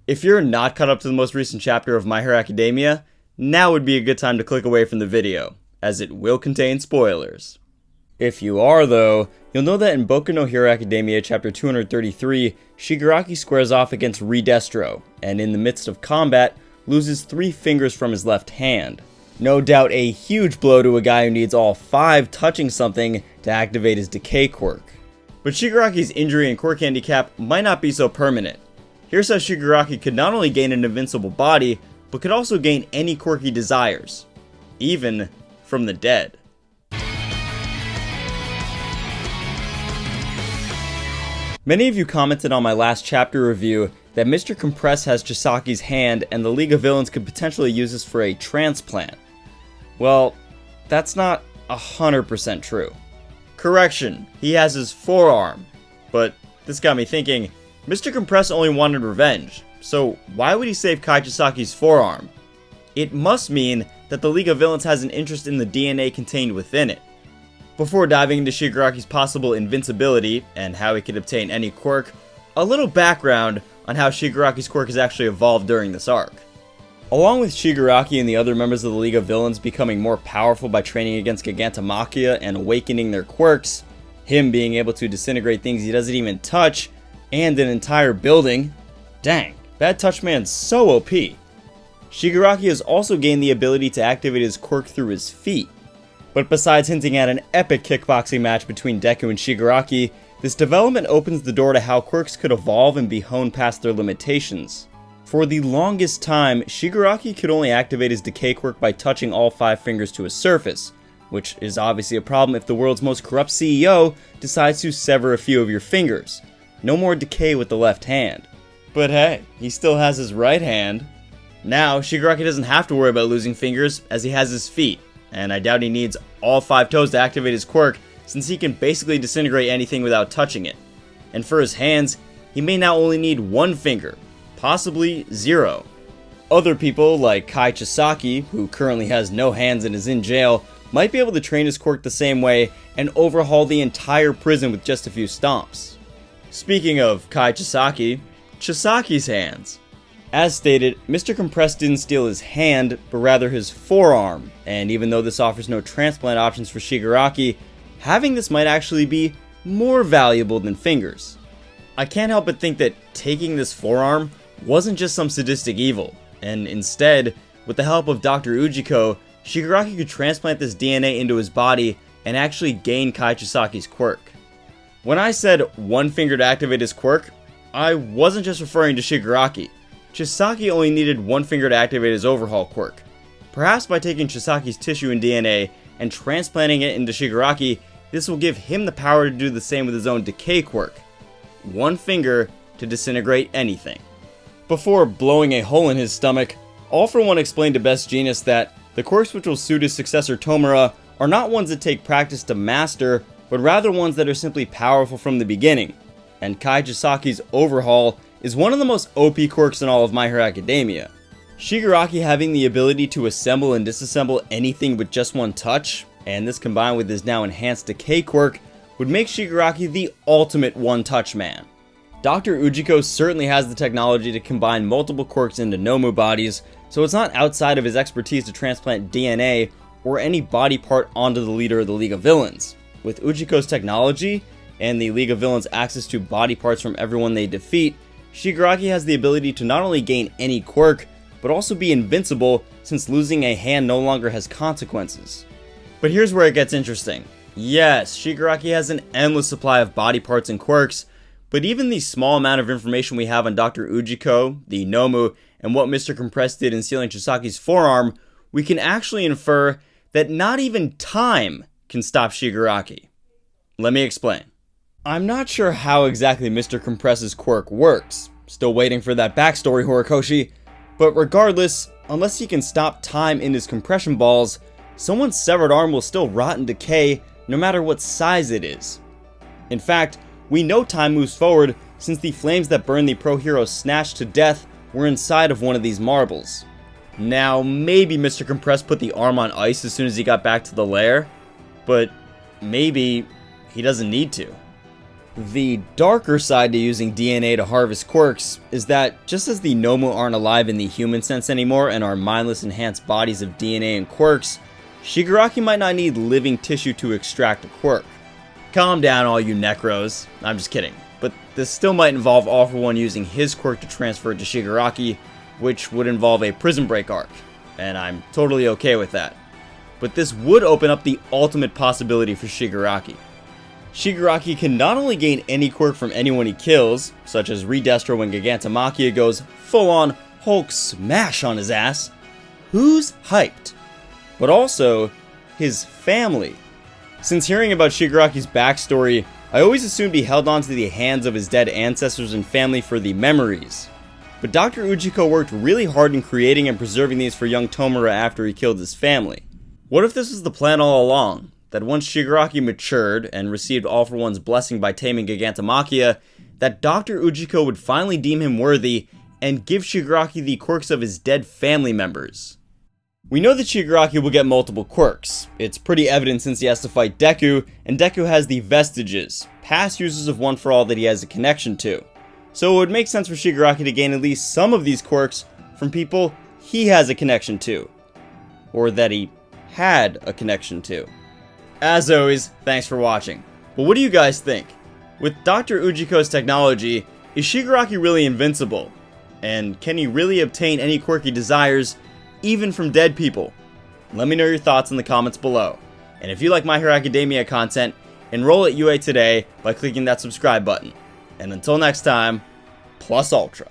If you're not caught up to the most recent chapter of My Hero Academia, now would be a good time to click away from the video, as it will contain spoilers. If you are though, you'll know that in Boku no Hero Academia chapter 233, Shigaraki squares off against Re-Destro, and in the midst of combat, loses 3 fingers from his left hand. No doubt a huge blow to a guy who needs all 5 touching something to activate his decay quirk. But Shigaraki's injury and quirk handicap might not be so permanent. Here's how Shigaraki could not only gain an invincible body, but could also gain any quirk he desires, even from the dead. Many of you commented on my last chapter review that Mr. Compress has Chisaki's hand and the League of Villains could potentially use this for a transplant. Well, that's not 100% true. Correction, he has his forearm. But this got me thinking, Mr. Compress only wanted revenge, so why would he save Kai Chisaki's forearm? It must mean that the League of Villains has an interest in the DNA contained within it. Before diving into Shigaraki's possible invincibility and how he could obtain any quirk, a little background on how Shigaraki's quirk has actually evolved during this arc. Along with Shigaraki and the other members of the League of Villains becoming more powerful by training against Gigantomachia and awakening their quirks, him being able to disintegrate things he doesn't even touch, and an entire building, dang, Bad Touch Man's so OP. Shigaraki has also gained the ability to activate his quirk through his feet. But besides hinting at an epic kickboxing match between Deku and Shigaraki, this development opens the door to how quirks could evolve and be honed past their limitations. For the longest time, Shigaraki could only activate his decay quirk by touching all 5 fingers to a surface, which is obviously a problem if the world's most corrupt CEO decides to sever a few of your fingers. No more decay with the left hand. But hey, he still has his right hand. Now, Shigaraki doesn't have to worry about losing fingers as he has his feet, and I doubt he needs all 5 toes to activate his quirk since he can basically disintegrate anything without touching it. And for his hands, he may now only need 1 finger, possibly 0. Other people like Kai Chisaki, who currently has no hands and is in jail, might be able to train his quirk the same way and overhaul the entire prison with just a few stomps. Speaking of Kai Chisaki, Chisaki's hands. As stated, Mr. Compress didn't steal his hand, but rather his forearm, and even though this offers no transplant options for Shigaraki, having this might actually be more valuable than fingers. I can't help but think that taking this forearm wasn't just some sadistic evil, and instead, with the help of Dr. Ujiko, Shigaraki could transplant this DNA into his body and actually gain Kai Chisaki's quirk. When I said 1 finger to activate his quirk, I wasn't just referring to Shigaraki. Chisaki only needed 1 finger to activate his overhaul quirk. Perhaps by taking Chisaki's tissue and DNA and transplanting it into Shigaraki, this will give him the power to do the same with his own decay quirk. 1 finger to disintegrate anything. Before blowing a hole in his stomach, All For One explained to Best Genius that the quirks which will suit his successor Tomura are not ones that take practice to master, but rather ones that are simply powerful from the beginning. And Kai Chisaki's overhaul is one of the most OP quirks in all of My Hero Academia. Shigaraki having the ability to assemble and disassemble anything with just 1 touch, and this combined with his now enhanced decay quirk, would make Shigaraki the ultimate one-touch man. Dr. Ujiko certainly has the technology to combine multiple quirks into Nomu bodies, so it's not outside of his expertise to transplant DNA or any body part onto the leader of the League of Villains. With Ujiko's technology, and the League of Villains' access to body parts from everyone they defeat, Shigaraki has the ability to not only gain any quirk, but also be invincible since losing a hand no longer has consequences. But here's where it gets interesting. Yes, Shigaraki has an endless supply of body parts and quirks, but even the small amount of information we have on Dr. Ujiko, the Nomu, and what Mr. Compress did in stealing Chisaki's forearm, we can actually infer that not even time can stop Shigaraki. Let me explain. I'm not sure how exactly Mr. Compress's quirk works, still waiting for that backstory, Horikoshi, but regardless, unless he can stop time in his compression balls, someone's severed arm will still rot and decay no matter what size it is. In fact, we know time moves forward since the flames that burn the pro hero snatched to death were inside of one of these marbles. Now, maybe Mr. Compress put the arm on ice as soon as he got back to the lair, but maybe he doesn't need to. The darker side to using DNA to harvest quirks is that just as the Nomu aren't alive in the human sense anymore and are mindless enhanced bodies of DNA and quirks, Shigaraki might not need living tissue to extract a quirk. Calm down all you necros, I'm just kidding, but this still might involve All For One using his quirk to transfer it to Shigaraki, which would involve a prison break arc, and I'm totally okay with that. But this would open up the ultimate possibility for Shigaraki. Shigaraki can not only gain any quirk from anyone he kills, such as Re-Destro when Gigantomachia goes full-on Hulk smash on his ass, who's hyped, but also his family. Since hearing about Shigaraki's backstory, I always assumed he held on to the hands of his dead ancestors and family for the memories. But Dr. Ujiko worked really hard in creating and preserving these for young Tomura after he killed his family. What if this was the plan all along? That once Shigaraki matured and received All For One's blessing by taming Gigantomachia, that Dr. Ujiko would finally deem him worthy and give Shigaraki the quirks of his dead family members. We know that Shigaraki will get multiple quirks. It's pretty evident since he has to fight Deku, and Deku has the Vestiges, past users of One For All that he has a connection to. So it would make sense for Shigaraki to gain at least some of these quirks from people he has a connection to. Or that he had a connection to. As always, thanks for watching. But what do you guys think? With Dr. Ujiko's technology, is Shigaraki really invincible? And can he really obtain any quirk he desires, even from dead people? Let me know your thoughts in the comments below. And if you like My Hero Academia content, enroll at UA today by clicking that subscribe button. And until next time, Plus Ultra.